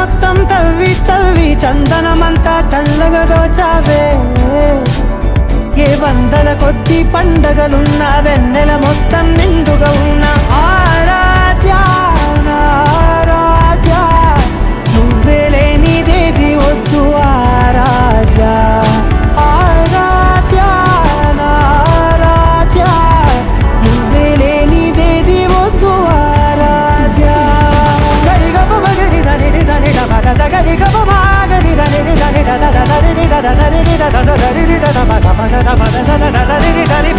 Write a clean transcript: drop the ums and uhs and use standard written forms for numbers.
మొత్తం తవ్వి తవ్వి చందనమంతా చల్లగా దోచావే ఏ వందల కొద్ది పండగలున్న వెన్నెల మొత్తం నిండుగా ఉన్న ఆరాధ్య ఆరాధ్య నువ్వే లేనిదేది వద్దు ఆరాధ్య ఆరాధ్య ఆరాధ్య నువ్వే లేనిదేది వద్దు ఆరాధ్య గరిగప మగరి దని దని మగ గరిగప మగరి దని దని దని దని దని